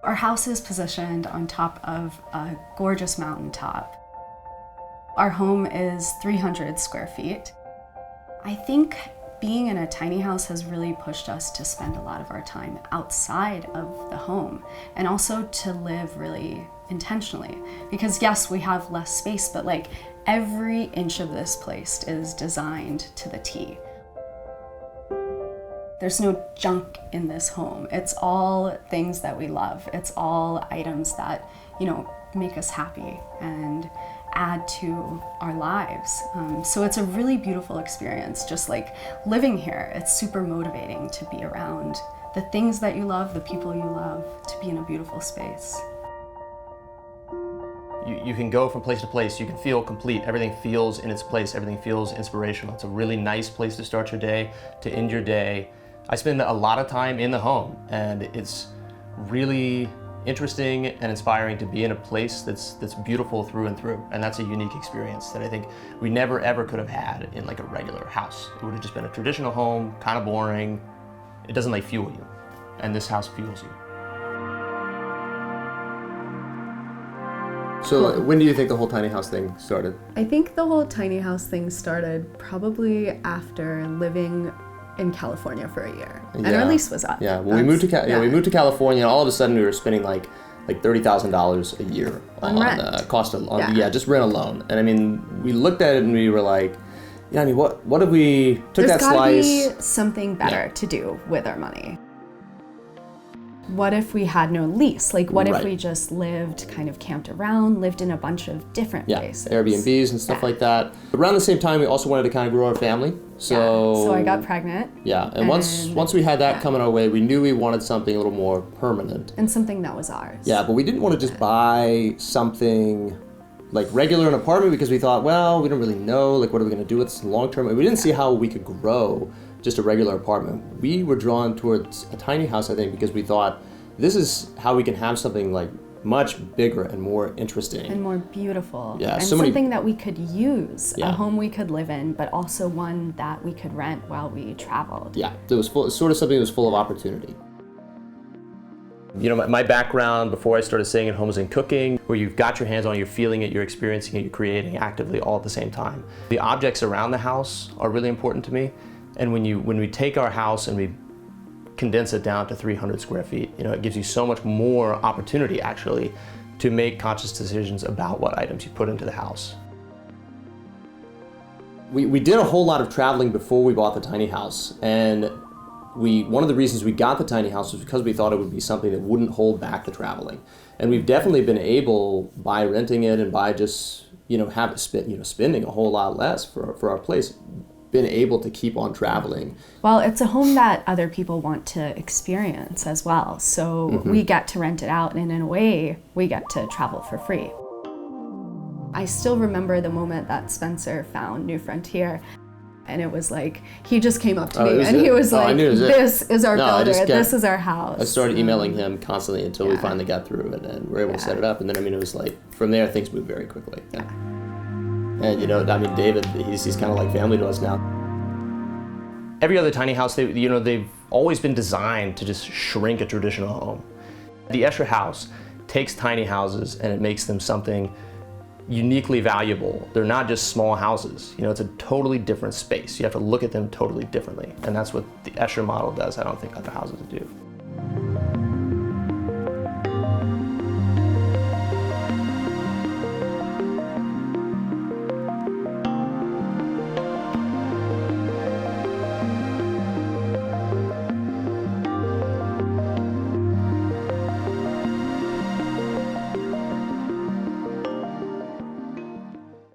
Our house is positioned on top of a gorgeous mountaintop. Our home is 300 square feet. I think being in a tiny house has really pushed us to spend a lot of our time outside of the home and also to live really intentionally. Because yes, we have less space, but like every inch of this place is designed to the T. There's no junk in this home. It's all things that we love. It's all items that, make us happy and add to our lives. So it's a really beautiful experience, just like living here. It's super motivating to be around the things that you love, the people you love, to be in a beautiful space. You can go from place to place, you can feel complete, everything feels in its place, everything feels inspirational. It's a really nice place to start your day, to end your day. I spend a lot of time in the home, and it's really interesting and inspiring to be in a place that's beautiful through and through, and that's a unique experience that I think we never ever could have had in like a regular house. It would have just been a traditional home, kind of boring. It doesn't like fuel you, and this house fuels you. So when do you think the whole tiny house thing started? I think the whole tiny house thing started probably after living in California for a year, and our lease was up. Yeah, well, we moved to California, and all of a sudden we were spending like $30,000 a year on rent. Cost of just rent alone. And I mean, we looked at it and we were like, what if we took that slice? There's gotta be something better to do with our money. What if we had no lease? Like, what if we just lived, kind of camped around, lived in a bunch of different places? Airbnbs and stuff like that. Around the same time, we also wanted to kind of grow our family. So I got pregnant. Yeah, and once we had that coming our way, we knew we wanted something a little more permanent. And something that was ours. Yeah, but we didn't want to just buy something like regular an apartment because we thought, well, we don't really know, like what are we going to do with this long term? And we didn't see how we could grow just a regular apartment. We were drawn towards a tiny house, I think, because we thought this is how we can have something like much bigger and more interesting. And more beautiful. Yeah, and something that we could use, a home we could live in, but also one that we could rent while we traveled. Yeah, it was sort of something that was full of opportunity. My background before I started staying at home was in cooking, where you've got your hands on, you're feeling it, you're experiencing it, you're creating actively all at the same time. The objects around the house are really important to me. And when we take our house and we condense it down to 300 square feet, it gives you so much more opportunity actually to make conscious decisions about what items you put into the house. We did a whole lot of traveling before we bought the tiny house, and one of the reasons we got the tiny house was because we thought it would be something that wouldn't hold back the traveling. And we've definitely been able, by renting it and by just spending a whole lot less for our place, been able to keep on traveling. Well, it's a home that other people want to experience as well. So we get to rent it out, and in a way, we get to travel for free. I still remember the moment that Spencer found New Frontier, and it was like, he just came up to me and he was like, this is our builder, this is our house. I started emailing him constantly until we finally got through it and were able to set it up. And then, it was like, from there, things moved very quickly. Yeah. And David, he's kind of like family to us now. Every other tiny house, they've always been designed to just shrink a traditional home. The Escher house takes tiny houses and it makes them something uniquely valuable. They're not just small houses. It's a totally different space. You have to look at them totally differently. And that's what the Escher model does. I don't think other houses do.